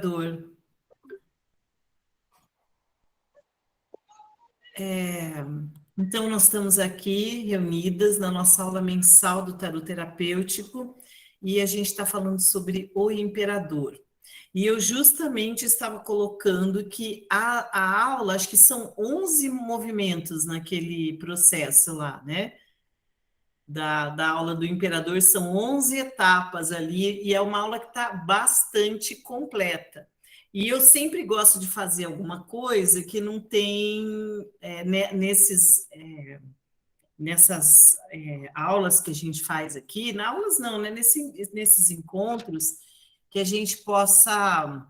Dor. Então, nós estamos aqui reunidas na nossa aula mensal do tarot terapêutico e a gente está falando sobre o imperador. E eu justamente estava colocando que a aula, acho que são 11 movimentos naquele processo lá, né? Da aula do imperador, são 11 etapas ali, e é uma aula que está bastante completa. E eu sempre gosto de fazer alguma coisa que não tem nessas aulas que a gente faz aqui, na aulas não, né? Nesses encontros, que a gente possa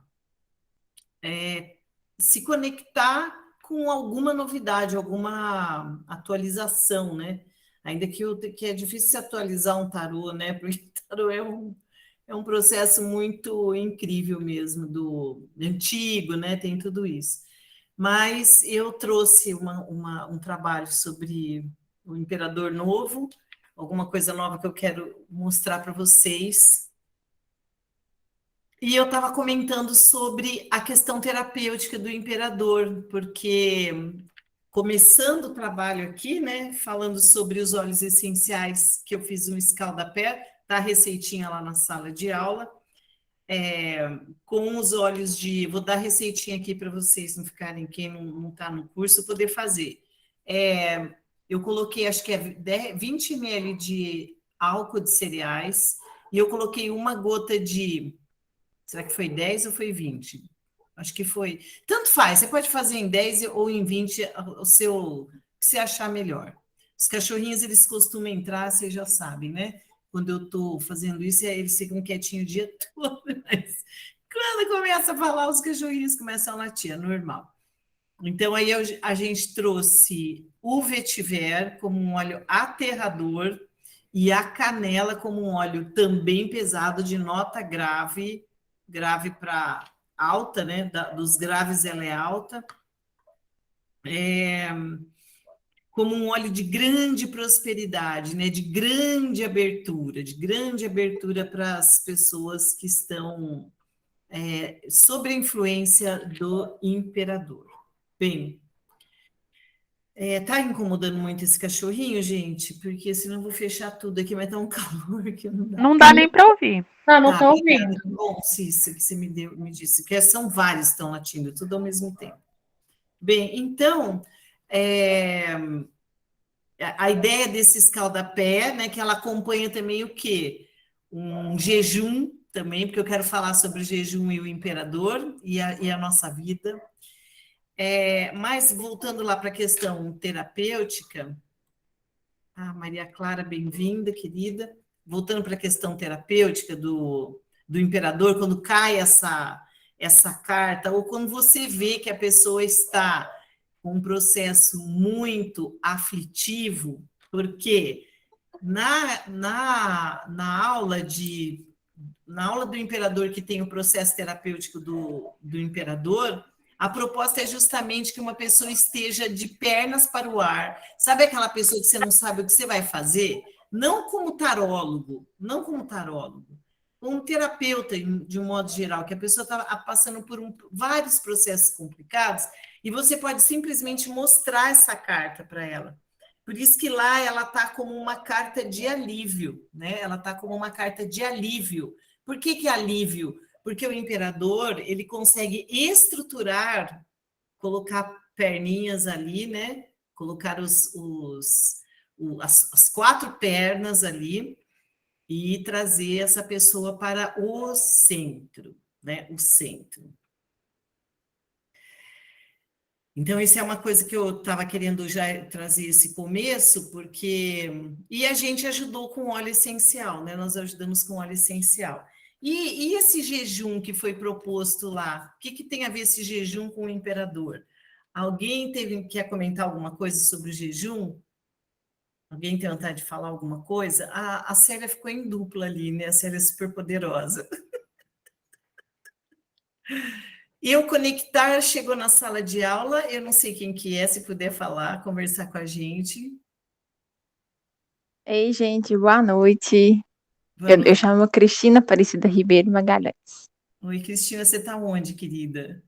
se conectar com alguma novidade, alguma atualização, né? Ainda que é difícil se atualizar um tarô, né? Porque tarô é um processo muito incrível mesmo, do antigo, né? Tem tudo isso. Mas eu trouxe um trabalho sobre o Imperador Novo, alguma coisa nova que eu quero mostrar para vocês. E eu estava comentando sobre a questão terapêutica do imperador, porque começando o trabalho aqui, né, falando sobre os óleos essenciais, que eu fiz um escaldapé, tá a receitinha lá na sala de aula, com os óleos de... Vou dar a receitinha aqui para vocês não ficarem, quem não está no curso, poder fazer. Eu coloquei, acho que é 20 ml de álcool de cereais, e eu coloquei uma gota de... Será que foi 10 ou foi 20? Acho que foi. Tanto faz, você pode fazer em 10 ou em 20 o que você achar melhor. Os cachorrinhos, eles costumam entrar, vocês já sabem, né? Quando eu estou fazendo isso, eles ficam quietinhos o dia todo. Mas quando começa a falar, os cachorrinhos começam a latir, é normal. Então, aí a gente trouxe o vetiver como um óleo aterrador e a canela como um óleo também pesado, de nota grave, grave para alta, né? Dos graves ela é alta, como um óleo de grande prosperidade, né? De grande abertura para as pessoas que estão sob a influência do imperador. Bem, tá incomodando muito esse cachorrinho, gente? Porque senão eu vou fechar tudo aqui, vai dar um calor que não dá. Não dá nem para ouvir. Não Tá, estou obrigada. ouvindo. Bom, Cissa, que você me disse, que são vários que estão latindo, tudo ao mesmo tempo. Bem, então, a ideia desse escaldapé, né, que ela acompanha também o quê? Um jejum também, porque eu quero falar sobre o jejum e o imperador e a nossa vida. Mas voltando lá para a questão terapêutica, Maria Clara, bem-vinda, querida. Voltando para a questão terapêutica do imperador, quando cai essa carta, ou quando você vê que a pessoa está com um processo muito aflitivo, porque na aula do imperador, que tem o processo terapêutico do imperador, a proposta é justamente que uma pessoa esteja de pernas para o ar. Sabe aquela pessoa que você não sabe o que você vai fazer? Não como tarólogo, não como tarólogo, como terapeuta, de um modo geral, que a pessoa está passando por vários processos complicados e você pode simplesmente mostrar essa carta para ela. Por isso que lá ela está como uma carta de alívio, né? Ela está como uma carta de alívio. Por que alívio? Porque o imperador, ele consegue estruturar, colocar perninhas ali, né? Colocar as quatro pernas ali e trazer essa pessoa para o centro, né? O centro. Então, isso é uma coisa que eu estava querendo já trazer esse começo, porque... E a gente ajudou com óleo essencial, né? Nós ajudamos com óleo essencial. E esse jejum que foi proposto lá? O que tem a ver esse jejum com o imperador? Alguém quer comentar alguma coisa sobre o jejum? Alguém tem vontade de falar alguma coisa? A Célia ficou em dupla ali, né? A Célia é super poderosa. E o Conectar chegou na sala de aula, eu não sei quem que é, se puder falar, conversar com a gente. Ei, gente, boa noite. Boa Eu noite. chamo Cristina Aparecida Ribeiro Magalhães. Oi, Cristina, você está onde, querida?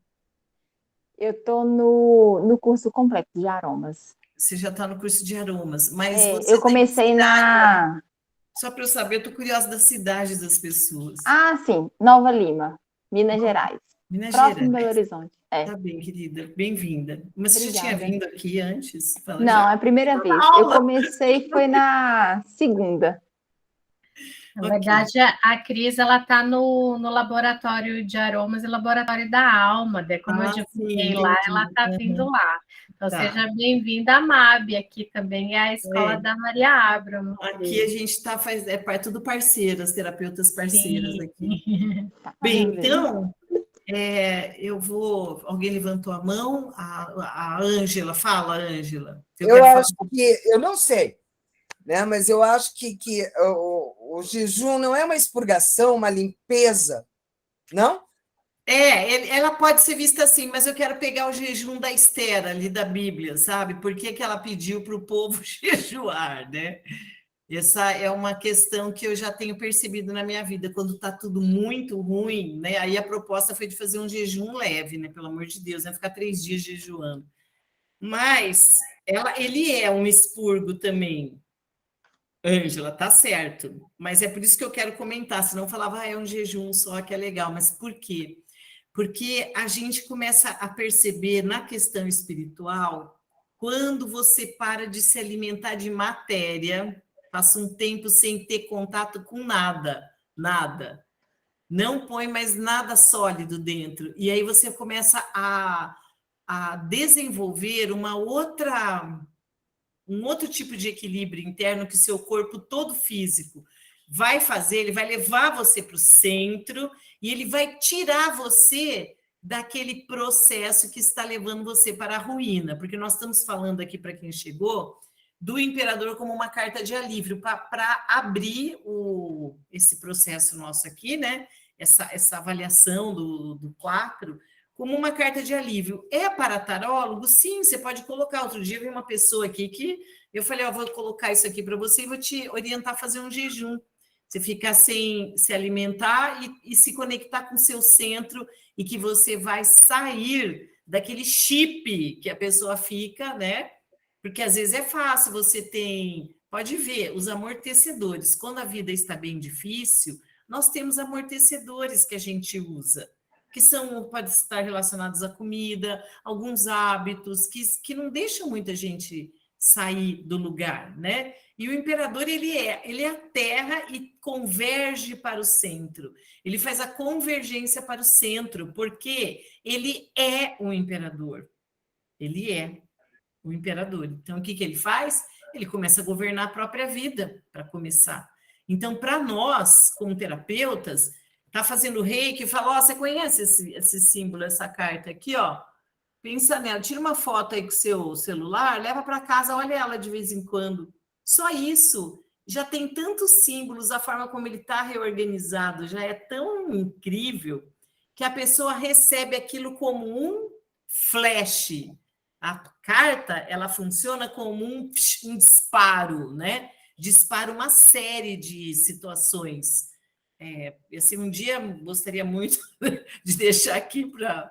Eu estou no curso completo de aromas. Você já está no curso de aromas, mas Eu você tem que comecei na. só para eu saber, eu estou curiosa das cidades das pessoas. Ah, sim, Nova Lima, Minas Gerais. Minas Próximo de Gerais. Belo Horizonte. É, Tá bem, querida. Bem-vinda. Mas você já tinha obrigada. vindo aqui antes? Fala já. Não, é a primeira Tá na vez. Eu aula. comecei foi na segunda. Na Ok. verdade, a Cris ela está no laboratório de aromas e laboratório da alma, como eu Ah, sim, divulguei lá, ela entendi. está vindo Uhum, lá. Então, tá. seja bem-vinda à MAB, aqui também é a escola É, da Maria Abramo, aqui a Cris. gente está tudo parceiras, terapeutas parceiras Sim. aqui. Tá Bem, fazendo bem. então, eu vou. Alguém levantou a mão? A Ângela, fala, Ângela. Eu Eu quero falar. acho que, eu não sei, né? Mas eu acho que o jejum não é uma expurgação, uma limpeza, não? Ela pode ser vista assim, mas eu quero pegar o jejum da Esther ali da Bíblia, sabe? Por que que ela pediu para o povo jejuar, né? Essa é uma questão que eu já tenho percebido na minha vida, quando está tudo muito ruim, né? Aí a proposta foi de fazer um jejum leve, né? Pelo amor de Deus, né? Ficar 3 dias jejuando. Mas ele é um expurgo também, Ângela, tá certo. Mas é por isso que eu quero comentar, senão eu falava, é um jejum só que é legal. Mas por quê? Porque a gente começa a perceber na questão espiritual, quando você para de se alimentar de matéria, passa um tempo sem ter contato com nada, nada. Não põe mais nada sólido dentro. E aí você começa a desenvolver um outro tipo de equilíbrio interno que seu corpo todo físico vai fazer, ele vai levar você para o centro e ele vai tirar você daquele processo que está levando você para a ruína, porque nós estamos falando aqui para quem chegou do imperador como uma carta de alívio para abrir esse processo nosso aqui, né? Essa avaliação do 4 como uma carta de alívio. É para tarólogo? Sim, você pode colocar. Outro dia veio uma pessoa aqui que eu falei, ó, vou colocar isso aqui para você e vou te orientar a fazer um jejum. Você ficar sem se alimentar e se conectar com o seu centro e que você vai sair daquele chip que a pessoa fica, né? Porque às vezes é fácil, você tem... Pode ver, os amortecedores. Quando a vida está bem difícil, nós temos amortecedores que a gente usa que pode estar relacionados à comida, alguns hábitos que não deixam muita gente sair do lugar, né? E o imperador ele é a terra e converge para o centro. Ele faz a convergência para o centro, porque ele é o imperador. Ele é o imperador. Então, o que que ele faz? Ele começa a governar a própria vida, para começar. Então, para nós, como terapeutas, tá fazendo reiki e fala, ó, oh, você conhece esse símbolo, essa carta aqui, ó? Pensa nela, tira uma foto aí com o seu celular, leva para casa, olha ela de vez em quando. Só isso já tem tantos símbolos, a forma como ele está reorganizado já é tão incrível que a pessoa recebe aquilo como um flash. A carta, ela funciona como um disparo, né? Dispara uma série de situações. Assim, um dia gostaria muito de deixar aqui para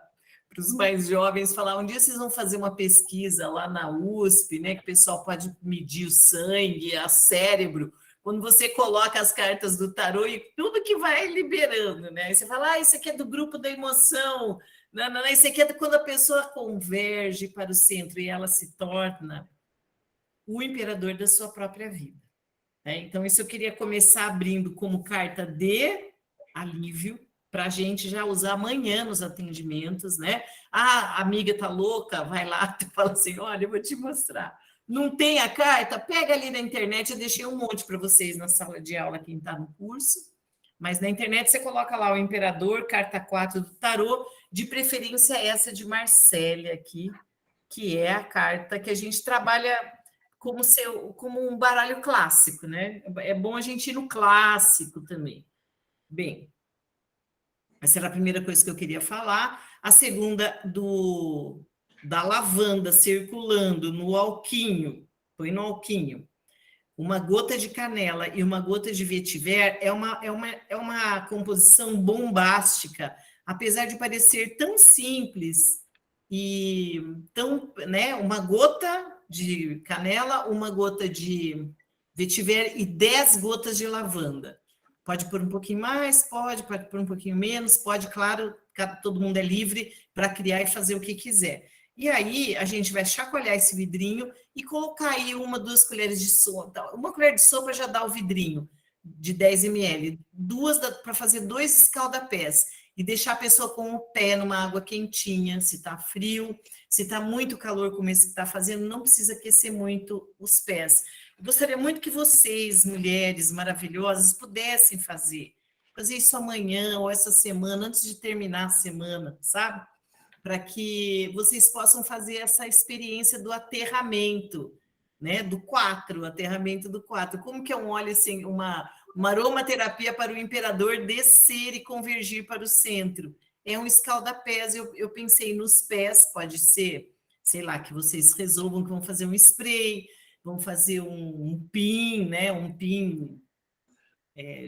os mais jovens falar, um dia vocês vão fazer uma pesquisa lá na USP, né? Que o pessoal pode medir o sangue, o cérebro, quando você coloca as cartas do tarô e tudo que vai liberando, né? Aí você fala, isso aqui é do grupo da emoção, não, não, isso aqui é quando a pessoa converge para o centro e ela se torna o imperador da sua própria vida. Né? Então, isso eu queria começar abrindo como carta de alívio, para a gente já usar amanhã nos atendimentos, né? Ah, a amiga tá louca, vai lá, tu fala assim, olha, eu vou te mostrar. Não tem a carta? Pega ali na internet, eu deixei um monte para vocês na sala de aula, quem está no curso. Mas na internet você coloca lá o Imperador, carta 4 do tarô, de preferência essa de Marcélia aqui, que é a carta que a gente trabalha como um baralho clássico, né? É bom a gente ir no clássico também. Bem, essa era a primeira coisa que eu queria falar. A segunda, da lavanda circulando no alquinho, põe no alquinho, uma gota de canela e uma gota de vetiver é uma composição bombástica apesar de parecer tão simples e tão, né, uma gota de canela, uma gota de vetiver e 10 gotas de lavanda. Pode pôr um pouquinho mais, pode pôr um pouquinho menos, pode, claro, todo mundo é livre para criar e fazer o que quiser. E aí a gente vai chacoalhar esse vidrinho e colocar aí 1, 2 colheres de sopa. Uma colher de sopa já dá o vidrinho de 10 ml, 2 para fazer 2 escaldapés e deixar a pessoa com o pé numa água quentinha, se está frio, se está muito calor como esse que está fazendo, não precisa aquecer muito os pés. Eu gostaria muito que vocês, mulheres maravilhosas, pudessem fazer isso amanhã ou essa semana, antes de terminar a semana, sabe? Para que vocês possam fazer essa experiência do aterramento, né? Do 4, aterramento do 4. Como que é um óleo assim, uma aromaterapia para o imperador descer e convergir para o centro? É um escaldapés, eu pensei nos pés, pode ser, sei lá, que vocês resolvam que vão fazer um spray, vão fazer um pin, né? Um pin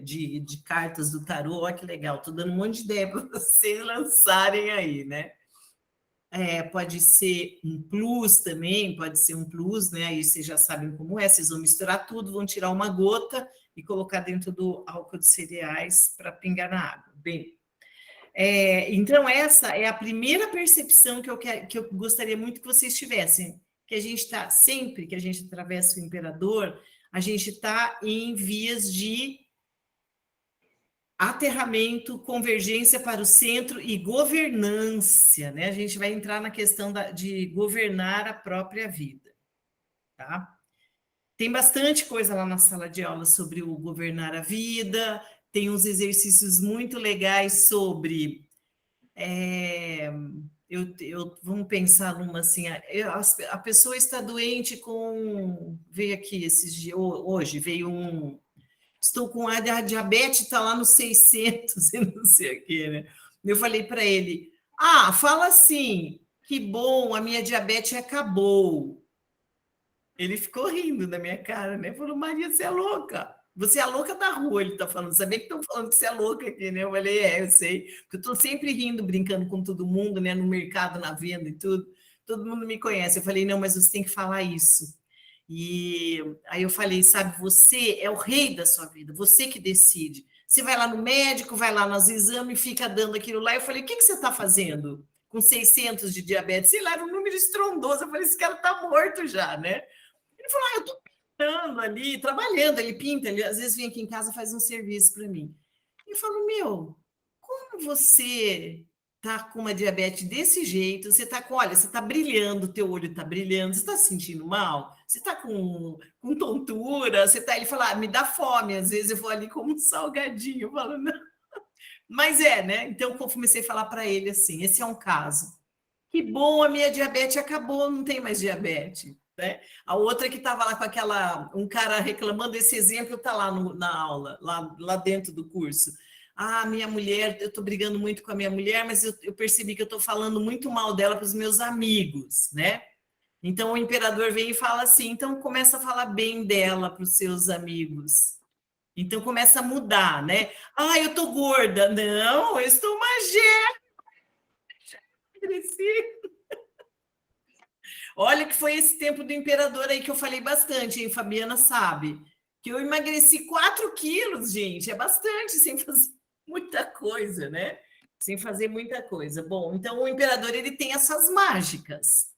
de cartas do tarô. Olha que legal, estou dando um monte de ideia para vocês lançarem aí, né? Pode ser um plus também, pode ser um plus, né? Aí vocês já sabem como é, vocês vão misturar tudo, vão tirar uma gota e colocar dentro do álcool de cereais para pingar na água. Bem, então essa é a primeira percepção que eu gostaria muito que vocês tivessem, que a gente está, sempre que a gente atravessa o imperador, a gente está em vias de aterramento, convergência para o centro e governância, né? A gente vai entrar na questão de governar a própria vida, tá? Tem bastante coisa lá na sala de aula sobre o governar a vida, tem uns exercícios muito legais sobre... vamos pensar numa assim, a pessoa está doente com... Veio aqui esses dias, hoje veio estou com a diabetes, está lá no 600 e não sei o quê, né? Eu falei para ele, fala assim, que bom, a minha diabetes acabou. Ele ficou rindo da minha cara, né? Falou, Maria, você é louca. Você é a louca da rua, ele está falando. Sabia que estão falando que você é louca aqui, né? Eu falei, eu sei. Porque eu estou sempre rindo, brincando com todo mundo, né? No mercado, na venda e tudo. Todo mundo me conhece. Eu falei, não, mas você tem que falar isso. E aí eu falei, sabe, você é o rei da sua vida, você que decide. Você vai lá no médico, vai lá nos exames, fica dando aquilo lá. Eu falei, o que você está fazendo com 600 de diabetes? Sei lá, era um número estrondoso. Eu falei, esse cara está morto já, né? Ele falou, eu estou pintando ali, trabalhando, ele pinta, ele às vezes vem aqui em casa e faz um serviço para mim. Eu falo, como você tá com uma diabetes desse jeito, você tá com, olha, você tá brilhando, teu olho tá brilhando, você tá se sentindo mal, você tá com tontura, você tá, ele fala, me dá fome, às vezes eu vou ali como um salgadinho, eu falo, não. Mas né? Então eu comecei a falar para ele assim, esse é um caso. Que bom, a minha diabetes acabou, não tem mais diabetes, né? A outra que estava lá com um cara reclamando, esse exemplo está lá na aula, lá dentro do curso. Minha mulher, eu estou brigando muito com a minha mulher, mas eu percebi que eu estou falando muito mal dela para os meus amigos, né? Então o imperador vem e fala assim, então começa a falar bem dela para os seus amigos. Então começa a mudar, né? Eu estou gorda. Não, eu estou magérrima. Olha que foi esse tempo do imperador aí que eu falei bastante, hein? Fabiana sabe. Que eu emagreci 4 quilos, gente. É bastante, sem fazer muita coisa, né? Sem fazer muita coisa. Bom, então o imperador ele tem essas mágicas.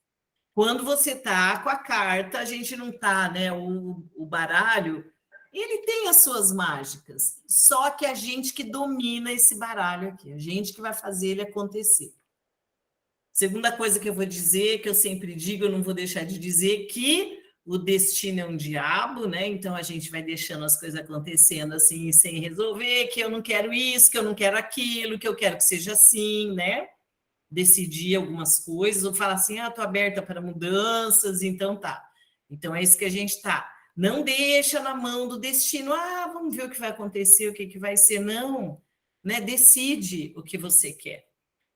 Quando você tá com a carta, a gente não tá, né? O baralho, ele tem as suas mágicas. Só que a gente que domina esse baralho aqui, a gente que vai fazer ele acontecer. Segunda coisa que eu vou dizer, que eu sempre digo, eu não vou deixar de dizer, que o destino é um diabo, né? Então a gente vai deixando as coisas acontecendo assim, sem resolver, que eu não quero isso, que eu não quero aquilo, que eu quero que seja assim, né? Decidir algumas coisas, ou falar assim, estou aberta para mudanças, então tá. Então é isso que a gente tá. Não deixa na mão do destino, vamos ver o que vai acontecer, o que vai ser, não, né? Decide o que você quer.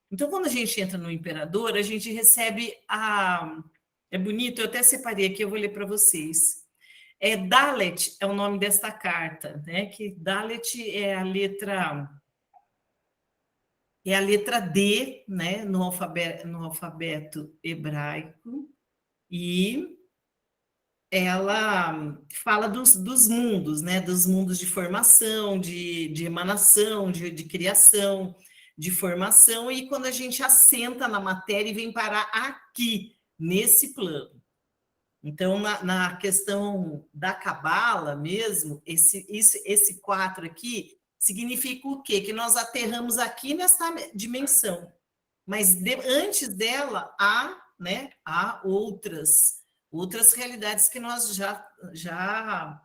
Então, quando a gente entra no imperador, a gente recebe É bonito, eu até separei aqui, eu vou ler para vocês. Dalet é o nome desta carta, né? Que Dalet é a letra é a letra D, né, no alfabeto hebraico, e ela fala dos mundos, né, dos mundos de formação, de emanação, de criação, de formação, e quando a gente assenta na matéria e vem parar aqui, nesse plano. Então, na questão da Cabala mesmo, esse 4 aqui significa o quê? Que nós aterramos aqui nessa dimensão. Mas antes dela, há outras realidades que nós já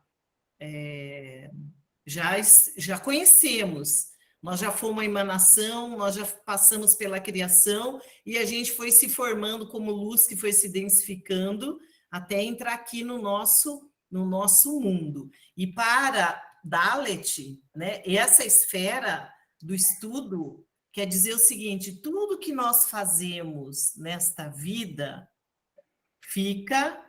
conhecemos. Nós já fomos uma emanação, nós já passamos pela criação e a gente foi se formando como luz que foi se densificando até entrar aqui no nosso mundo. E para Dalet, né, essa esfera do estudo quer dizer o seguinte: tudo que nós fazemos nesta vida fica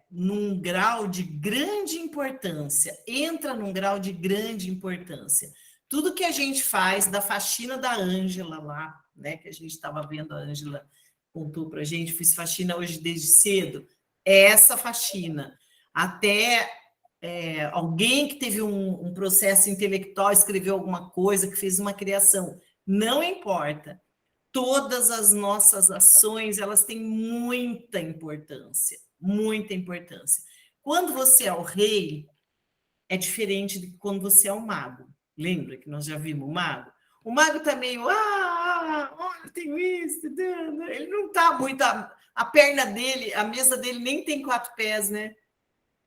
num grau de grande importância, entra num grau de grande importância. Tudo que a gente faz, da faxina da Ângela lá, né, que a gente estava vendo, a Ângela contou para a gente, fiz faxina hoje desde cedo, essa faxina, até alguém que teve um processo intelectual, escreveu alguma coisa, que fez uma criação, não importa. Todas as nossas ações, elas têm muita importância, muita importância. Quando você é o rei, é diferente de quando você é o mago. Lembra que nós já vimos o mago? O mago está meio, olha, eu tenho isso, ele não está muito, a perna dele, a mesa dele nem tem 4 pés, né?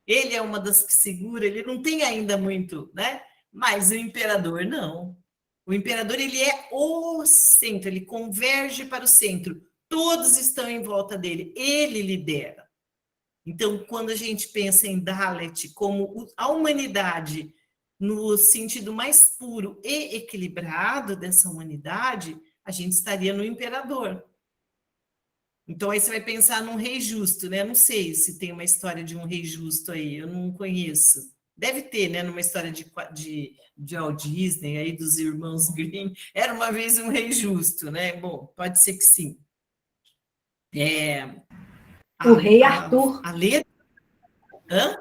Ele é uma das que segura, ele não tem ainda muito, né? Mas o imperador não. O imperador, ele é o centro, ele converge para o centro. Todos estão em volta dele, ele lidera. Então, quando a gente pensa em Dalet como a humanidade no sentido mais puro e equilibrado dessa humanidade, a gente estaria no imperador. Então, aí você vai pensar num rei justo, né? Não sei se tem uma história de um rei justo aí, eu não conheço. Deve ter, né? Numa história de Walt Disney, aí dos irmãos Grimm, era uma vez um rei justo, né? Bom, pode ser que sim. O rei Arthur. A letra... Hã?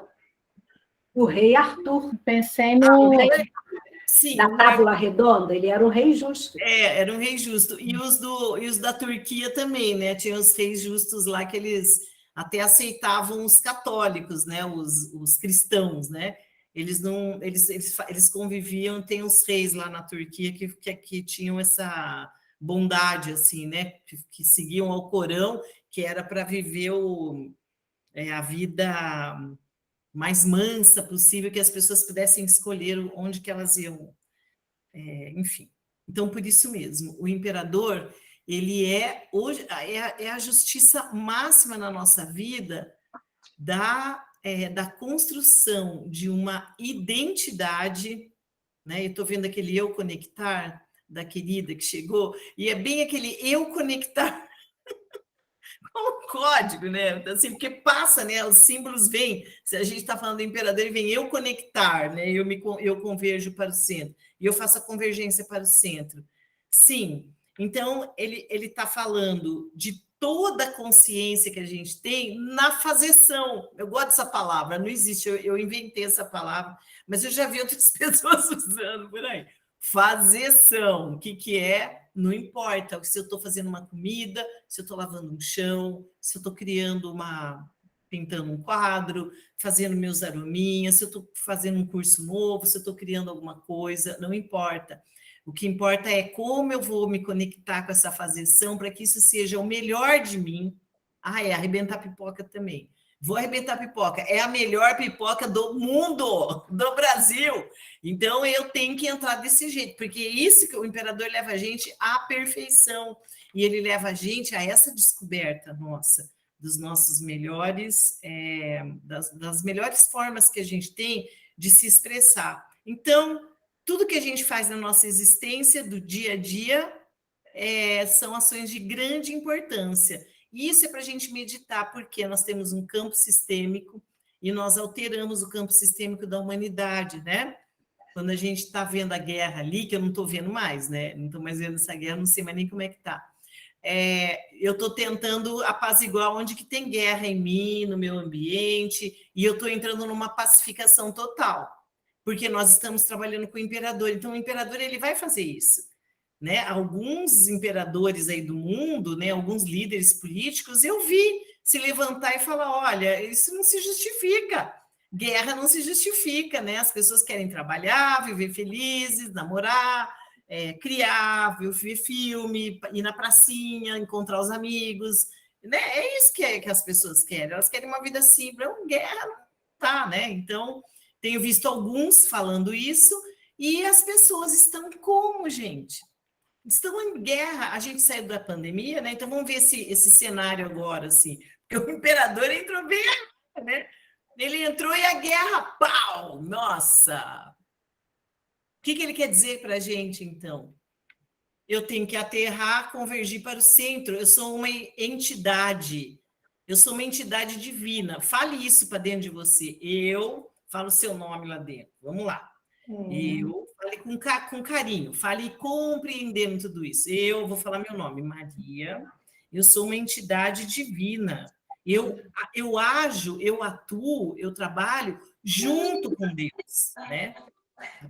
O rei Arthur. Pensei no... Sim, da Tábula Redonda, ele era um rei justo. Era um rei justo. E os da Turquia também, né? Tinha os reis justos lá que eles até aceitavam os católicos, né? Os cristãos, né? Eles conviviam, tem os reis lá na Turquia que tinham essa bondade, assim, né? Que seguiam ao Corão, que era para viver a vida mais mansa possível, que as pessoas pudessem escolher onde que elas iam, enfim. Então, por isso mesmo, o imperador, ele hoje é a justiça máxima na nossa vida da construção de uma identidade, né? Eu estou vendo aquele eu conectar da querida que chegou, e é bem aquele eu conectar com o código, né? Assim, porque passa, né? Os símbolos vêm. Se a gente está falando do imperador, ele vem eu conectar, né? Eu converjo para o centro. E eu faço a convergência para o centro. Sim. Então, ele está falando de toda a consciência que a gente tem na fazeção. Eu gosto dessa palavra, não existe, eu inventei essa palavra, mas eu já vi outras pessoas usando por aí. Fazeção, o que é? Não importa se eu estou fazendo uma comida, se eu estou lavando um chão, se eu estou pintando um quadro, fazendo meus arominhas, se eu estou fazendo um curso novo, se eu estou criando alguma coisa, não importa. O que importa é como eu vou me conectar com essa fazeção para que isso seja o melhor de mim. Arrebentar pipoca também. Vou arrebentar pipoca. É a melhor pipoca do mundo, do Brasil. Então, eu tenho que entrar desse jeito, porque isso que o imperador leva a gente à perfeição. E ele leva a gente a essa descoberta nossa, dos nossos melhores, das melhores formas que a gente tem de se expressar. Então, tudo que a gente faz na nossa existência, do dia a dia, são ações de grande importância. E isso é para a gente meditar, porque nós temos um campo sistêmico e nós alteramos o campo sistêmico da humanidade, né? Quando a gente está vendo a guerra ali, que eu não estou vendo mais, né? Não estou mais vendo essa guerra, não sei mais nem como é que está. Eu estou tentando apaziguar onde que tem guerra em mim, no meu ambiente, e eu estou entrando numa pacificação total, porque nós estamos trabalhando com o imperador. Então, o imperador ele vai fazer isso, né? Alguns imperadores aí do mundo, né? Alguns líderes políticos, eu vi se levantar e falar: olha, isso não se justifica. Guerra não se justifica, né? As pessoas querem trabalhar, viver felizes, namorar, criar, ver filme, ir na pracinha, encontrar os amigos, né? É isso que as pessoas querem. Elas querem uma vida simples. Guerra não tá, né? Então, tenho visto alguns falando isso e as pessoas estão como, gente? Estão em guerra. A gente saiu da pandemia, né? Então, vamos ver esse cenário agora, assim. Porque o imperador entrou bem, né? Ele entrou e a guerra, pau! Nossa! O que ele quer dizer para a gente, então? Eu tenho que aterrar, convergir para o centro. Eu sou uma entidade. Eu sou uma entidade divina. Fale isso para dentro de você. Eu falo o seu nome lá dentro. Vamos lá. Eu fale com carinho. Fale compreendendo tudo isso. Eu vou falar meu nome, Maria. Eu sou uma entidade divina. Eu ajo, eu atuo, eu trabalho junto com Deus, né? Tá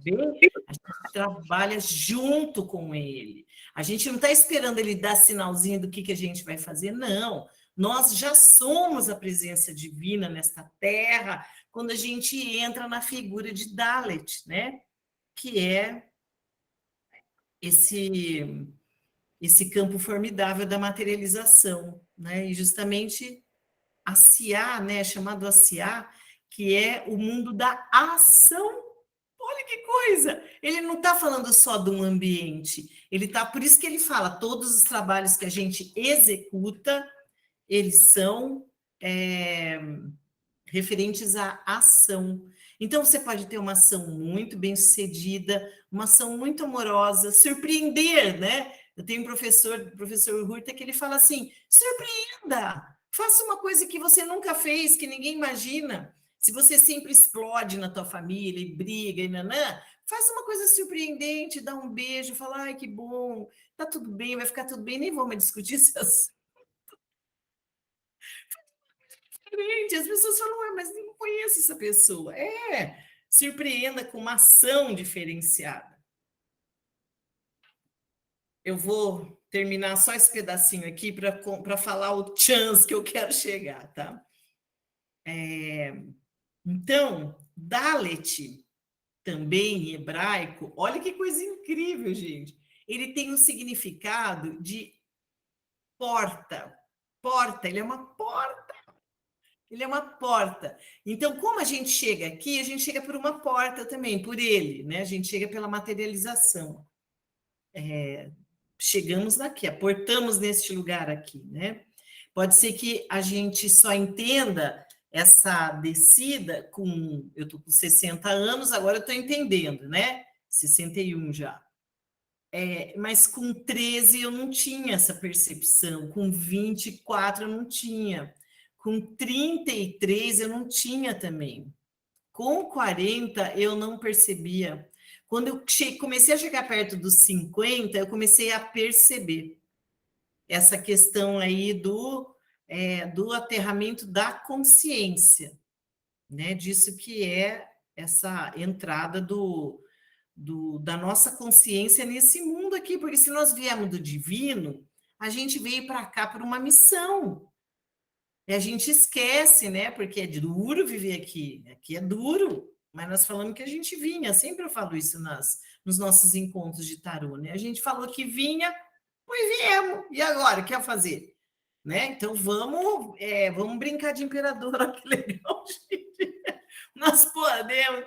bem? A gente trabalha junto com ele. A gente não está esperando ele dar sinalzinho do que a gente vai fazer, não. Nós já somos a presença divina nesta terra quando a gente entra na figura de Dalet, né? Que é esse campo formidável da materialização, né? E justamente Asiá, né? Chamado Asiá, que é o mundo da ação. Olha que coisa! Ele não está falando só de um ambiente, ele tá, por isso que ele fala, todos os trabalhos que a gente executa, eles são referentes à ação. Então, você pode ter uma ação muito bem-sucedida, uma ação muito amorosa, surpreender, né? Eu tenho um professor, o professor Hurta, que ele fala assim, surpreenda! Faça uma coisa que você nunca fez, que ninguém imagina. Se você sempre explode na tua família e briga e nanã, faça uma coisa surpreendente, dá um beijo, fala, ai, que bom, tá tudo bem, vai ficar tudo bem, nem vou mais discutir isso. As pessoas falam, mas nem conheço essa pessoa. Surpreenda com uma ação diferenciada. Eu vou terminar só esse pedacinho aqui para falar o chance que eu quero chegar, tá? Então, Dalet, também em hebraico, olha que coisa incrível, gente. Ele tem um significado de porta. Porta, ele é uma porta. Ele é uma porta. Então, como a gente chega aqui, a gente chega por uma porta também, por ele, né? A gente chega pela materialização. Chegamos aqui, aportamos neste lugar aqui, né? Pode ser que a gente só entenda essa descida com... Eu estou com 60 anos, agora eu estou entendendo, né? 61 já. Mas com 13 eu não tinha essa percepção, com 24 eu não tinha, com 33 eu não tinha também, com 40 eu não percebia. Quando eu comecei a chegar perto dos 50, eu comecei a perceber essa questão aí do aterramento da consciência, né? Disso que é essa entrada da nossa consciência nesse mundo aqui, porque se nós viemos do divino, a gente veio para cá por uma missão. E a gente esquece, né? Porque é duro viver aqui. Aqui é duro, mas nós falamos que a gente vinha. Sempre eu falo isso nos nossos encontros de tarô, né? A gente falou que vinha, pois viemos. E agora, o que é fazer? Né? Então, vamos brincar de imperador. Olha que legal, gente. Nós podemos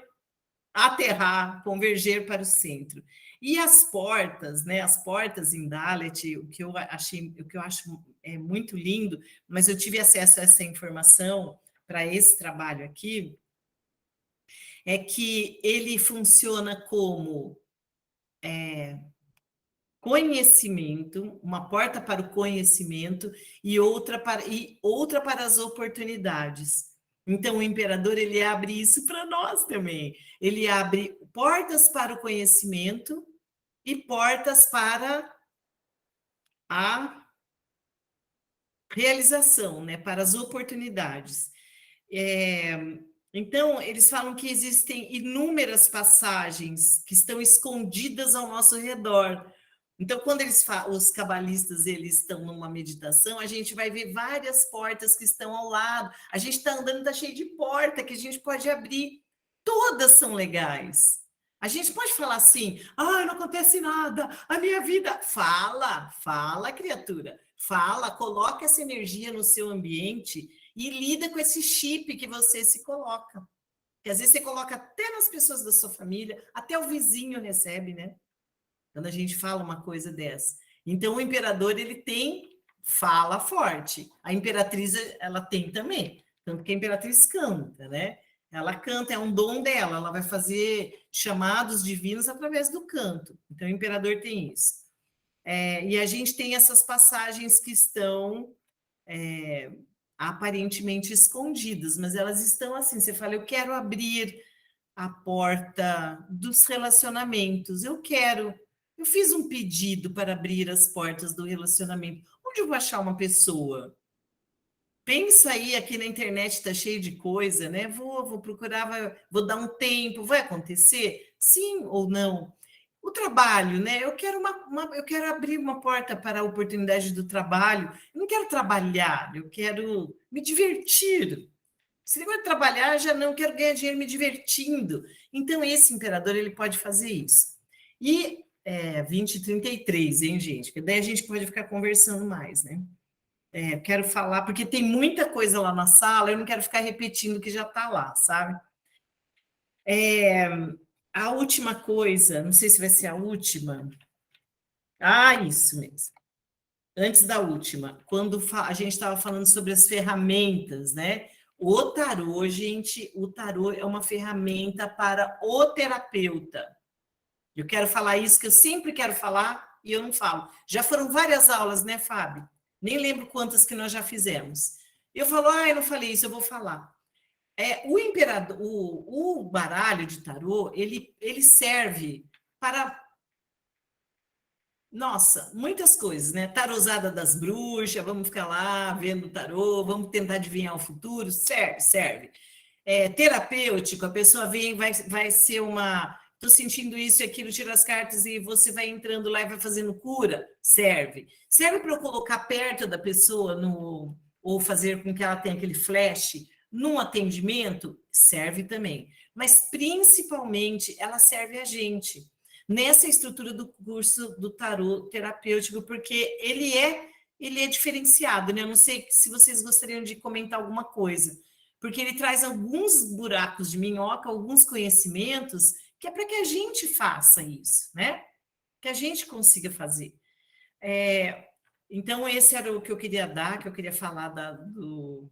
aterrar, converger para o centro. E as portas, né? As portas em Dalet, o que eu acho muito lindo, mas eu tive acesso a essa informação para esse trabalho aqui, é que ele funciona como conhecimento, uma porta para o conhecimento e outra para as oportunidades. Então, o imperador, ele abre isso para nós também. Ele abre portas para o conhecimento e portas para a realização, né? Para as oportunidades. Então, eles falam que existem inúmeras passagens que estão escondidas ao nosso redor. Então, quando os cabalistas eles estão numa meditação, a gente vai ver várias portas que estão ao lado. A gente está andando, está cheio de porta que a gente pode abrir. Todas são legais. A gente pode falar assim, não acontece nada, a minha vida... Fala, criatura. Fala, coloca essa energia no seu ambiente e lida com esse chip que você se coloca. Porque às vezes você coloca até nas pessoas da sua família, até o vizinho recebe, né? Quando a gente fala uma coisa dessa. Então, o imperador, ele fala forte. A imperatriz, ela tem também. Tanto que a imperatriz canta, né? Ela canta, é um dom dela. Ela vai fazer chamados divinos através do canto. Então, o imperador tem isso. E a gente tem essas passagens que estão aparentemente escondidas, mas elas estão assim. Você fala, eu quero abrir a porta dos relacionamentos. Eu fiz um pedido para abrir as portas do relacionamento. Onde eu vou achar uma pessoa? Pensa aí, aqui na internet está cheio de coisa, né? Vou procurar, vou dar um tempo, vai acontecer? Sim ou não? O trabalho, né? Eu quero abrir uma porta para a oportunidade do trabalho. Eu não quero trabalhar, eu quero me divertir. Se ele vai trabalhar, já não quero ganhar dinheiro me divertindo. Então, esse imperador, ele pode fazer isso. E 2033, hein, gente? Porque daí a gente pode ficar conversando mais, né? Quero falar, porque tem muita coisa lá na sala, eu não quero ficar repetindo o que já está lá, sabe? A última coisa, não sei se vai ser a última. Isso mesmo. Antes da última, quando a gente estava falando sobre as ferramentas, né? O tarô, gente, o tarô é uma ferramenta para o terapeuta. Eu quero falar isso que eu sempre quero falar e eu não falo. Já foram várias aulas, né, Fábio? Nem lembro quantas que nós já fizemos. Eu falo, eu não falei isso, eu vou falar. O imperador, o baralho de tarô, ele serve para, muitas coisas, né? Tarosada das bruxas, vamos ficar lá vendo tarô, vamos tentar adivinhar o futuro, serve. Terapêutico, a pessoa vem, vai ser uma... Estou sentindo isso e aquilo, tira as cartas e você vai entrando lá e vai fazendo cura, serve. Serve para eu colocar perto da pessoa ou fazer com que ela tenha aquele flash num atendimento, serve também. Mas, principalmente, ela serve a gente. Nessa estrutura do curso do tarô terapêutico, porque ele é diferenciado, né? Eu não sei se vocês gostariam de comentar alguma coisa, porque ele traz alguns buracos de minhoca, alguns conhecimentos, que é para que a gente faça isso, né? Que a gente consiga fazer. Então, esse era o que eu queria dar, que eu queria falar do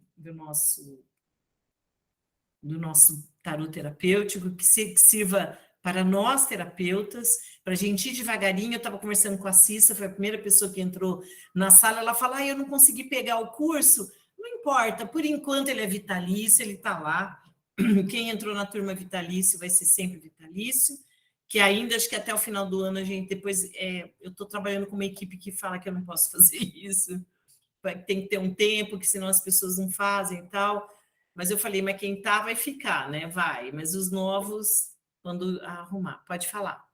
nosso tarô terapêutico, que sirva para nós, terapeutas, para a gente ir devagarinho. Eu estava conversando com a Cissa, foi a primeira pessoa que entrou na sala, ela falou, eu não consegui pegar o curso. Não importa, por enquanto ele é vitalício, ele está lá. Quem entrou na turma vitalício vai ser sempre vitalício, que ainda, acho que até o final do ano, a gente depois... eu estou trabalhando com uma equipe que fala que eu não posso fazer isso, tem que ter um tempo, que senão as pessoas não fazem e tal. Mas eu falei, mas quem tá vai ficar, né? Vai, mas os novos, quando arrumar. Pode falar.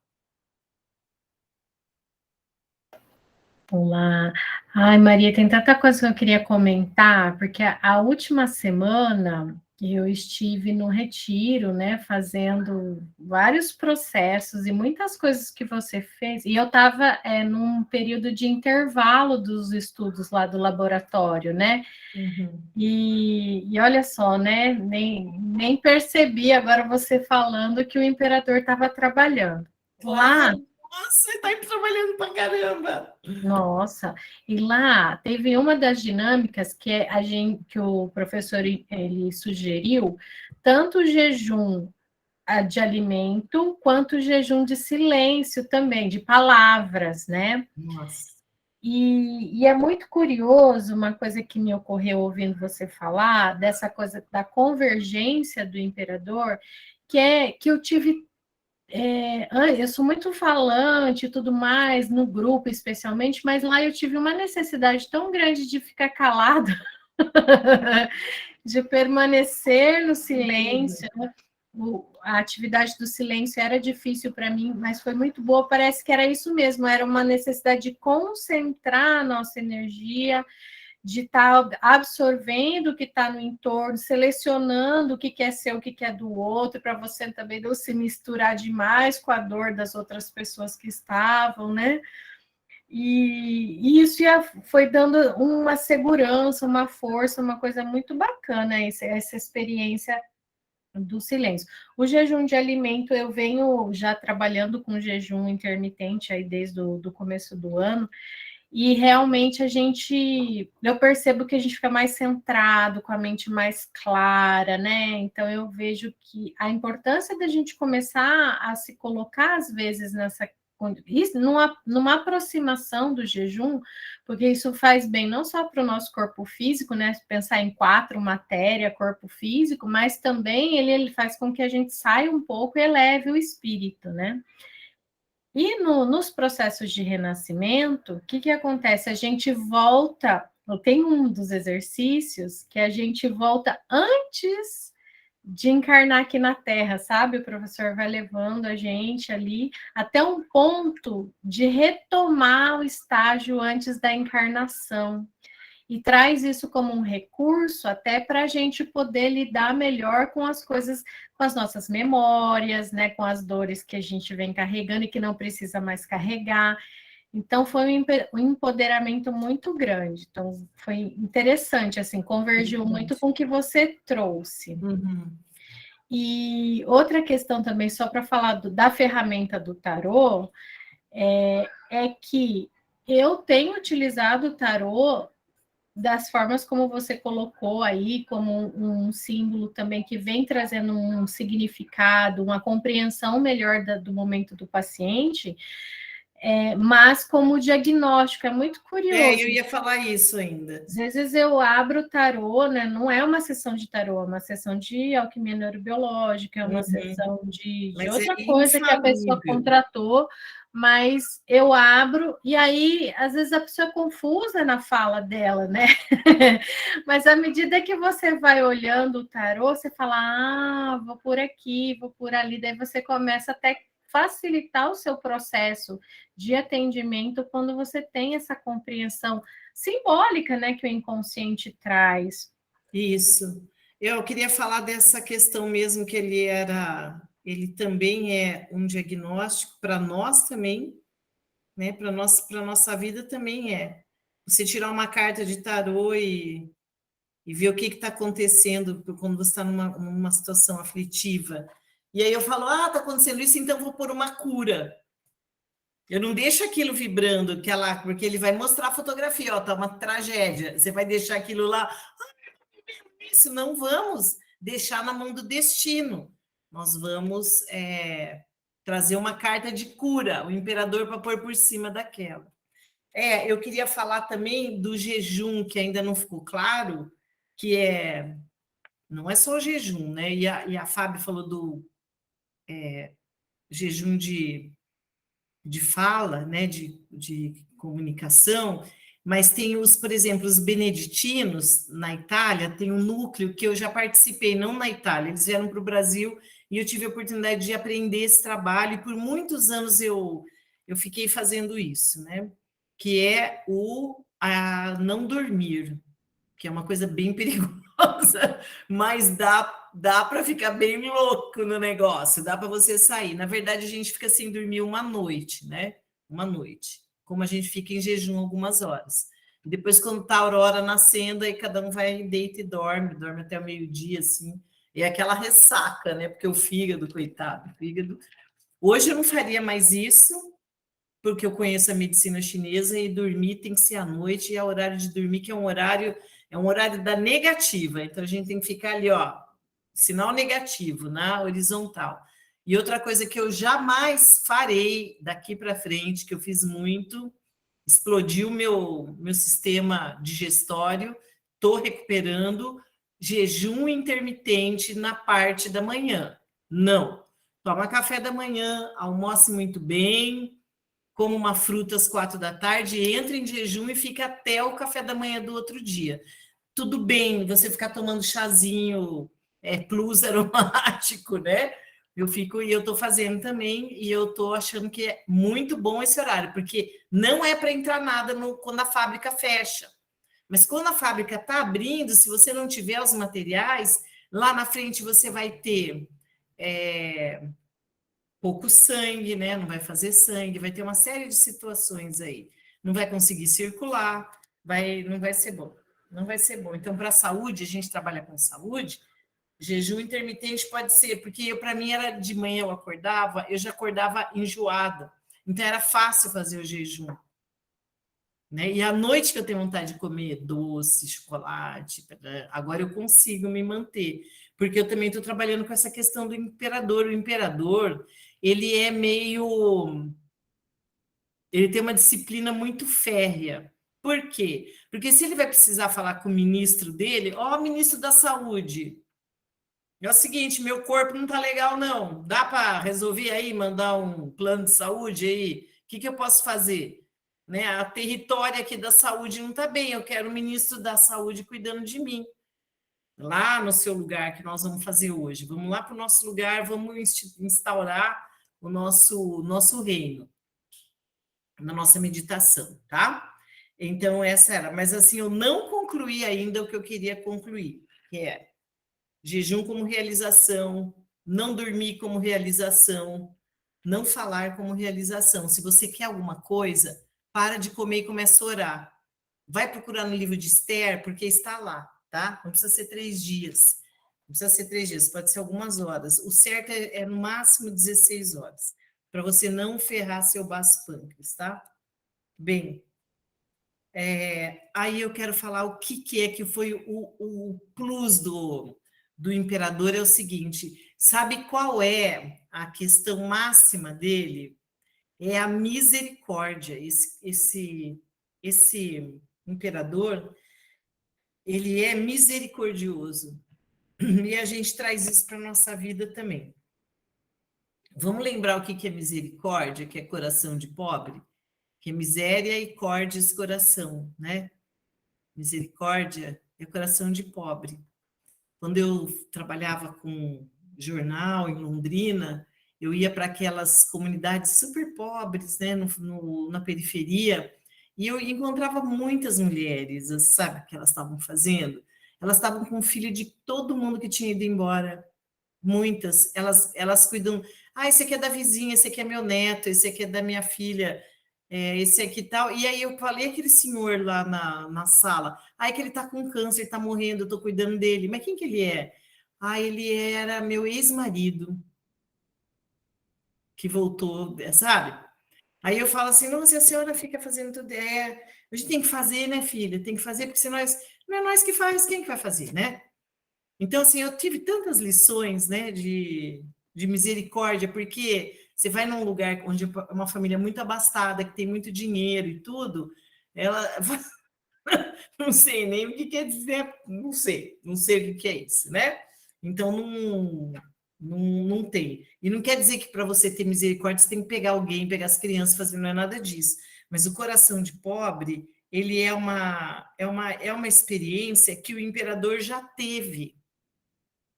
Olá. Maria, tem tanta coisa que eu queria comentar, porque a última semana eu estive no retiro, né, fazendo vários processos e muitas coisas que você fez, e eu estava num período de intervalo dos estudos lá do laboratório, né? Uhum. E olha só, né? Nem percebi agora você falando que o imperador estava trabalhando. Lá. Nossa, você está trabalhando pra caramba! Nossa, e lá teve uma das dinâmicas que o professor ele sugeriu, tanto o jejum de alimento, quanto o jejum de silêncio também, de palavras, né? Nossa. E é muito curioso, uma coisa que me ocorreu ouvindo você falar, dessa coisa da convergência do imperador, que é que eu tive. Eu sou muito falante e tudo mais, no grupo especialmente, mas lá eu tive uma necessidade tão grande de ficar calada, de permanecer no silêncio, né? A atividade do silêncio era difícil para mim, mas foi muito boa. Parece que era isso mesmo, era uma necessidade de concentrar a nossa energia, de estar absorvendo o que está no entorno, selecionando o que quer ser, o que quer do outro, para você também não se misturar demais com a dor das outras pessoas que estavam, né? E isso foi dando uma segurança, uma força, uma coisa muito bacana, essa experiência do silêncio. O jejum de alimento, eu venho já trabalhando com jejum intermitente aí desde o do começo do ano, e realmente eu percebo que a gente fica mais centrado, com a mente mais clara, né? Então eu vejo que a importância da gente começar a se colocar, às vezes, numa aproximação do jejum, porque isso faz bem não só para o nosso corpo físico, né? Pensar em 4, matéria, corpo físico, mas também ele faz com que a gente saia um pouco e eleve o espírito, né? E nos processos de renascimento, o que acontece? A gente volta, tem um dos exercícios que a gente volta antes de encarnar aqui na Terra, sabe? O professor vai levando a gente ali até um ponto de retomar o estágio antes da encarnação. E traz isso como um recurso até para a gente poder lidar melhor com as coisas, com as nossas memórias, né, com as dores que a gente vem carregando e que não precisa mais carregar. Então, foi um empoderamento muito grande. Então, foi interessante, assim, convergiu muito com o que você trouxe. Uhum. E outra questão também, só para falar da ferramenta do tarô, é que eu tenho utilizado o tarô das formas como você colocou aí, como um símbolo também que vem trazendo um significado, uma compreensão melhor do momento do paciente, mas como diagnóstico, é muito curioso. Eu ia falar isso ainda. Às vezes eu abro o tarô, né? Não é uma sessão de tarô, é uma sessão de alquimia neurobiológica, é uma sessão de outra coisa que a pessoa contratou, mas eu abro, e aí, às vezes, a pessoa é confusa na fala dela, né? Mas à medida que você vai olhando o tarô, você fala, ah, vou por aqui, vou por ali, daí você começa até facilitar o seu processo de atendimento quando você tem essa compreensão simbólica, né, que o inconsciente traz. Isso. Eu queria falar dessa questão mesmo que ele também é um diagnóstico para nós também, né? Para nossa vida também é. Você tirar uma carta de tarô e ver o que está acontecendo quando você está numa situação aflitiva. E aí eu falo, está acontecendo isso, então vou pôr uma cura. Eu não deixo aquilo vibrando, porque ele vai mostrar a fotografia, tá uma tragédia. Você vai deixar aquilo lá. Isso, não vamos deixar na mão do destino. Nós vamos trazer uma carta de cura, o imperador para pôr por cima daquela. Eu queria falar também do jejum, que ainda não ficou claro, que não é só o jejum, né? E a Fábio falou do jejum de fala, né? De comunicação, mas tem por exemplo, os beneditinos na Itália, tem um núcleo que eu já participei, não na Itália, eles vieram para o Brasil e eu tive a oportunidade de aprender esse trabalho, e por muitos anos eu fiquei fazendo isso, né? Que é a não dormir, que é uma coisa bem perigosa, mas dá para ficar bem louco no negócio, dá para você sair. Na verdade, a gente fica sem dormir uma noite, né? Uma noite. Como a gente fica em jejum algumas horas. E depois, quando está a aurora nascendo, aí cada um vai, deita e dorme até o meio-dia, assim. E é aquela ressaca, né? Porque o fígado, coitado, o fígado. Hoje eu não faria mais isso, porque eu conheço a medicina chinesa e dormir tem que ser à noite, e é o horário de dormir, que é um horário da negativa. Então, a gente tem que ficar ali, sinal negativo, na horizontal. E outra coisa que eu jamais farei daqui para frente, que eu fiz muito, explodiu meu sistema digestório, estou recuperando, jejum intermitente na parte da manhã. Não. Toma café da manhã, almoce muito bem, como uma fruta às 4 da tarde, entra em jejum e fica até o café da manhã do outro dia. Tudo bem você ficar tomando chazinho plus aromático, né? Eu estou fazendo também, e eu estou achando que é muito bom esse horário, porque não é para entrar nada quando a fábrica fecha. Mas quando a fábrica está abrindo, se você não tiver os materiais, lá na frente você vai ter pouco sangue, né? Não vai fazer sangue, vai ter uma série de situações aí. Não vai conseguir circular, não vai ser bom. Não vai ser bom. Então, para a saúde, a gente trabalha com saúde, jejum intermitente pode ser, porque para mim era de manhã eu já acordava enjoada. Então, era fácil fazer o jejum. Né? E à noite que eu tenho vontade de comer doce, chocolate, agora eu consigo me manter, porque eu também estou trabalhando com essa questão do imperador. O imperador, ele é meio... Ele tem uma disciplina muito férrea. Por quê? Porque se ele vai precisar falar com o ministro dele, ministro da Saúde, é o seguinte, meu corpo não está legal, não. Dá para resolver aí, mandar um plano de saúde aí? O que eu posso fazer? Né? A territória aqui da saúde não está bem, eu quero o ministro da Saúde cuidando de mim. Lá no seu lugar, que nós vamos fazer hoje. Vamos lá para o nosso lugar, vamos instaurar o nosso reino, na nossa meditação, tá? Então, essa era. Mas, assim, eu não concluí ainda o que eu queria concluir, que é jejum como realização, não dormir como realização, não falar como realização. Se você quer alguma coisa, para de comer e começa a orar. Vai procurar no livro de Esther, porque está lá, tá? Não precisa ser 3 dias. Não precisa ser 3 dias, pode ser algumas horas. O certo é no máximo 16 horas, para você não ferrar seu baço pâncreas, tá? Bem, aí eu quero falar o que é que foi o plus do imperador. É o seguinte, sabe qual é a questão máxima dele? É a misericórdia. Esse imperador, ele é misericordioso. E a gente traz isso para a nossa vida também. Vamos lembrar o que é misericórdia, que é coração de pobre? Que é miséria e córdias, coração, né? Misericórdia é coração de pobre. Quando eu trabalhava com jornal em Londrina, eu ia para aquelas comunidades super pobres, né, na periferia, e eu encontrava muitas mulheres, sabe o que elas estavam fazendo? Elas estavam com o filho de todo mundo que tinha ido embora. Muitas, elas cuidam. Esse aqui é da vizinha, esse aqui é meu neto, esse aqui é da minha filha, esse aqui tal. E aí eu falei, aquele senhor lá na sala, que ele está com câncer, está morrendo, eu estou cuidando dele. Mas quem que ele é? Ele era meu ex-marido, que voltou, sabe? Aí eu falo assim, não, se a senhora fica fazendo tudo, a gente tem que fazer, né, filha? Tem que fazer, porque se nós, não é nós que faz, quem que vai fazer, né? Então, assim, eu tive tantas lições, né, de misericórdia, porque você vai num lugar onde é uma família muito abastada, que tem muito dinheiro e tudo, ela... não sei nem o que quer dizer, não sei o que é isso, né? Então, não tem. E não quer dizer que para você ter misericórdia, você tem que pegar alguém, pegar as crianças, fazer, não é nada disso. Mas o coração de pobre, ele é uma experiência que o imperador já teve.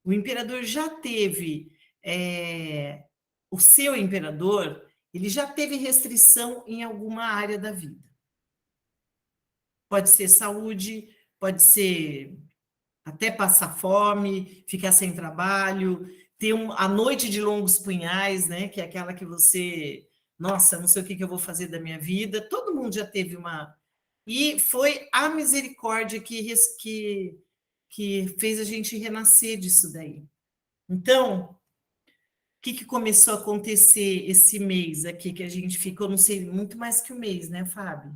O imperador já teve, o seu imperador, ele já teve restrição em alguma área da vida. Pode ser saúde, pode ser até passar fome, ficar sem trabalho, ter a noite de longos punhais, né? Que é aquela que você, nossa, não sei o que eu vou fazer da minha vida. Todo mundo já teve uma... E foi a misericórdia que fez a gente renascer disso daí. Então, o que começou a acontecer esse mês aqui, que a gente ficou, não sei, muito mais que um mês, né, Fábio?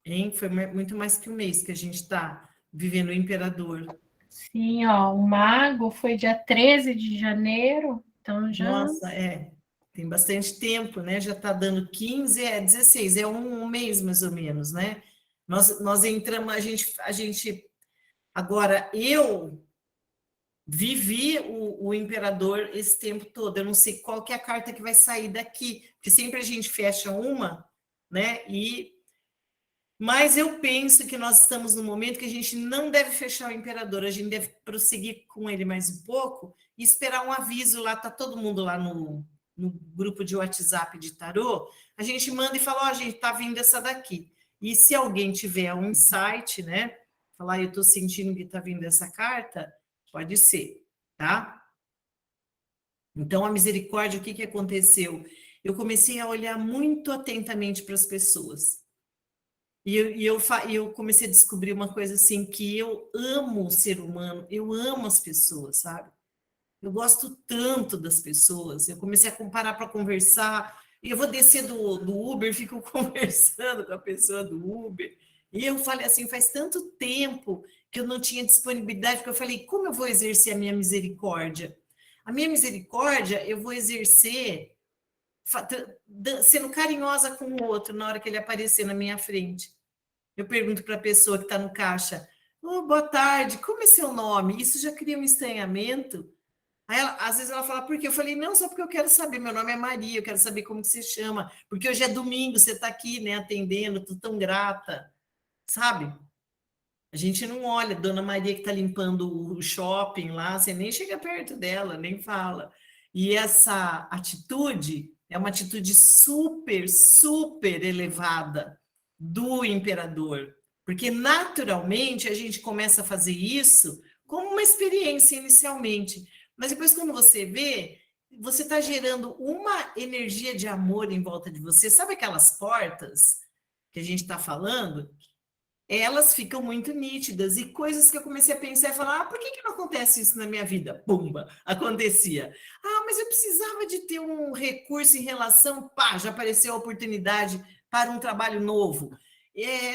Hein? Foi muito mais que um mês que a gente está vivendo o imperador. Sim, o mago foi dia 13 de janeiro, então já... Nossa, tem bastante tempo, né? Já está dando 15, 16, é um mês mais ou menos, né? Nós entramos, a gente agora, eu vivi o imperador esse tempo todo, eu não sei qual que é a carta que vai sair daqui, porque sempre a gente fecha uma, né? Mas eu penso que nós estamos no momento que a gente não deve fechar o imperador, a gente deve prosseguir com ele mais um pouco e esperar um aviso lá, tá todo mundo lá no grupo de WhatsApp de tarô, a gente manda e fala, ó, gente, tá vindo essa daqui. E se alguém tiver um insight, né, falar, eu tô sentindo que tá vindo essa carta, pode ser, tá? Então, a misericórdia, o que que aconteceu? Eu comecei a olhar muito atentamente para as pessoas. E eu comecei a descobrir uma coisa assim, que eu amo o ser humano, eu amo as pessoas, sabe? Eu gosto tanto das pessoas. Eu comecei a comparar para conversar, e eu vou descer do Uber, fico conversando com a pessoa do Uber. E eu falei assim, faz tanto tempo que eu não tinha disponibilidade, porque eu falei, como eu vou exercer a minha misericórdia? A minha misericórdia eu vou exercer sendo carinhosa com o outro na hora que ele aparecer na minha frente. Eu pergunto para a pessoa que está no caixa, oh, boa tarde, como é seu nome? Isso já cria um estranhamento. Aí às vezes ela fala, por quê? Eu falei, não, só porque eu quero saber, meu nome é Maria, eu quero saber como que você chama, porque hoje é domingo, você está aqui, né, atendendo, estou tão grata, sabe? A gente não olha, Dona Maria que está limpando o shopping lá, você nem chega perto dela, nem fala. E essa atitude é uma atitude super, super elevada do imperador, porque naturalmente a gente começa a fazer isso como uma experiência inicialmente, mas depois quando você vê, você está gerando uma energia de amor em volta de você. Sabe aquelas portas que a gente está falando? Elas ficam muito nítidas, e coisas que eu comecei a pensar e falar, por que não acontece isso na minha vida? Pumba, acontecia. Ah, mas eu precisava de ter um recurso em relação, pá, já apareceu a oportunidade para um trabalho novo.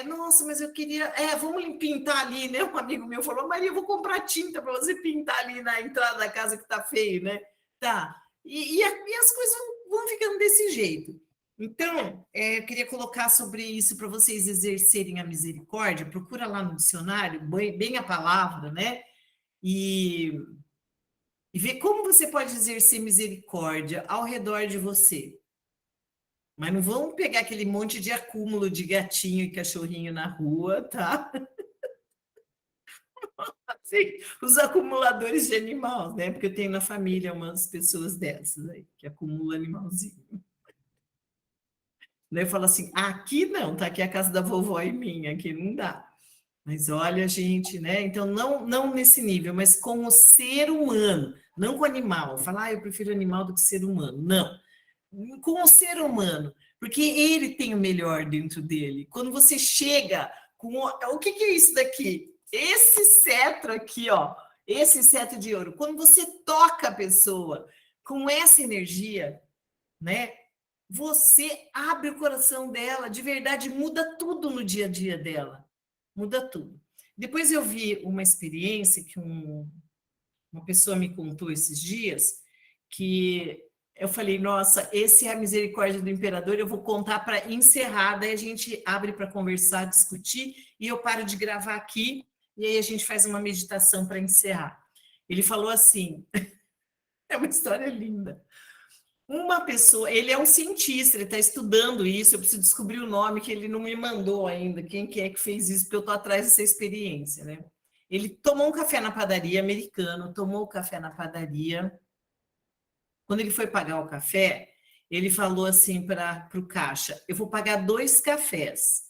Nossa, mas eu queria, vamos pintar ali, né? Um amigo meu falou, Maria, eu vou comprar tinta para você pintar ali na entrada da casa que está feio, né? Tá, e as coisas vão ficando desse jeito. Então, eu queria colocar sobre isso para vocês exercerem a misericórdia. Procura lá no dicionário, bem a palavra, né? E ver como você pode exercer misericórdia ao redor de você. Mas não vamos pegar aquele monte de acúmulo de gatinho e cachorrinho na rua, tá? Assim, os acumuladores de animais, né? Porque eu tenho na família umas pessoas dessas aí, que acumulam animalzinho. Daí eu falo assim, aqui não, tá aqui a casa da vovó e minha, aqui não dá. Mas olha, gente, né? Então, não nesse nível, mas com o ser humano, não com o animal. Falar, eu prefiro animal do que ser humano. Não. Com o ser humano, porque ele tem o melhor dentro dele. Quando você chega com... O que é isso daqui? Esse cetro aqui, ó. Esse cetro de ouro. Quando você toca a pessoa com essa energia, né? Você abre o coração dela, de verdade, muda tudo no dia a dia dela. Muda tudo. Depois eu vi uma experiência que uma pessoa me contou esses dias, que eu falei, nossa, esse é a misericórdia do imperador, eu vou contar para encerrar, daí a gente abre para conversar, discutir, e eu paro de gravar aqui, e aí a gente faz uma meditação para encerrar. Ele falou assim, é uma história linda. Uma pessoa, ele é um cientista, ele está estudando isso, eu preciso descobrir o nome que ele não me mandou ainda, quem que é que fez isso, porque eu estou atrás dessa experiência, né? Ele tomou um café na padaria, americano, tomou o café na padaria. Quando ele foi pagar o café, ele falou assim para o caixa, eu vou pagar 2 cafés.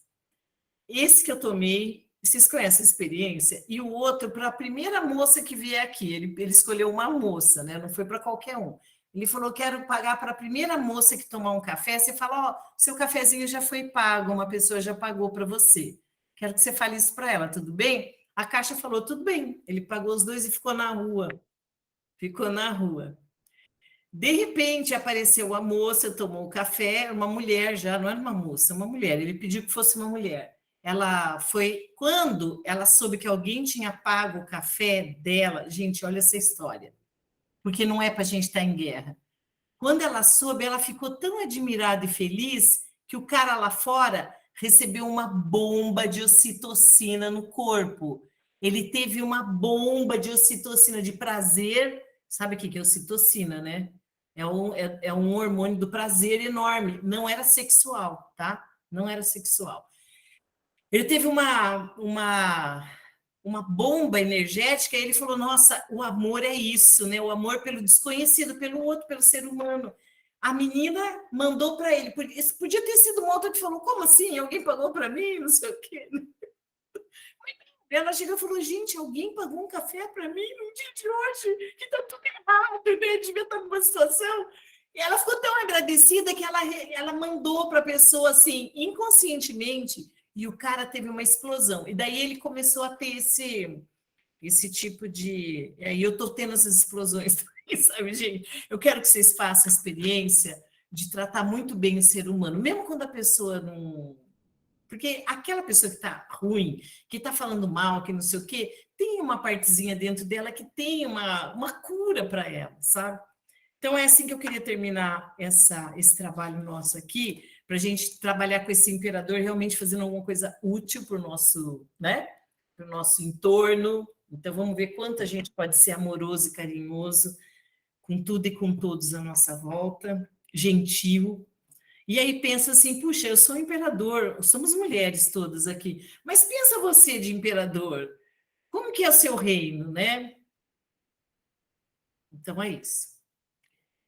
Esse que eu tomei, vocês conhecem a experiência? E o outro para a primeira moça que vier aqui, ele escolheu uma moça, né? Não foi para qualquer um. Ele falou, quero pagar para a primeira moça que tomar um café. Você fala, ó, seu cafezinho já foi pago, uma pessoa já pagou para você. Quero que você fale isso para ela, tudo bem? A caixa falou, tudo bem. Ele pagou os 2 e ficou na rua. Ficou na rua. De repente, apareceu a moça, tomou o café, uma mulher já, não era uma moça, uma mulher. Ele pediu que fosse uma mulher. Ela foi, quando ela soube que alguém tinha pago o café dela, gente, olha essa história. Porque não é para a gente estar em guerra. Quando ela soube, ela ficou tão admirada e feliz que o cara lá fora recebeu uma bomba de ocitocina no corpo. Ele teve uma bomba de ocitocina de prazer. Sabe o que é ocitocina, né? É um hormônio do prazer enorme. Não era sexual, tá? Não era sexual. Ele teve uma bomba energética e ele falou: nossa, o amor é isso, né? O amor pelo desconhecido, pelo outro, pelo ser humano. A menina mandou para ele. Isso podia ter sido uma outra que falou: como assim? Alguém pagou para mim? Não sei o quê. Ela chegou e falou: gente, alguém pagou um café para mim no dia de hoje, que está tudo errado, né? Devia estar numa situação. E ela ficou tão agradecida que ela mandou para a pessoa assim, inconscientemente, e o cara teve uma explosão. E daí ele começou a ter esse tipo de. E aí eu estou tendo essas explosões também, sabe, gente? Eu quero que vocês façam a experiência de tratar muito bem o ser humano, mesmo quando a pessoa não. Porque aquela pessoa que está ruim, que está falando mal, que não sei o quê, tem uma partezinha dentro dela que tem uma cura para ela, sabe? Então, é assim que eu queria terminar esse trabalho nosso aqui, para a gente trabalhar com esse imperador, realmente fazendo alguma coisa útil para o nosso, né? Para o nosso entorno. Então, vamos ver quanto a gente pode ser amoroso e carinhoso com tudo e com todos à nossa volta, gentil. E aí pensa assim, puxa, eu sou imperador, somos mulheres todas aqui, mas pensa você de imperador, como que é o seu reino, né? Então é isso.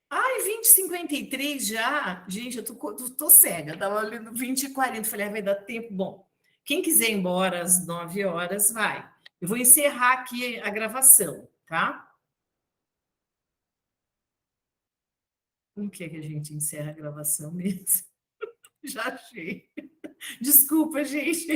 Ai, 20h53 já? Gente, eu tô cega, estava olhando 20h40, falei, vai dar tempo. Bom, quem quiser ir embora às 9 horas, vai. Eu vou encerrar aqui a gravação, tá? Como que é que a gente encerra a gravação mesmo? Já achei. Desculpa, gente.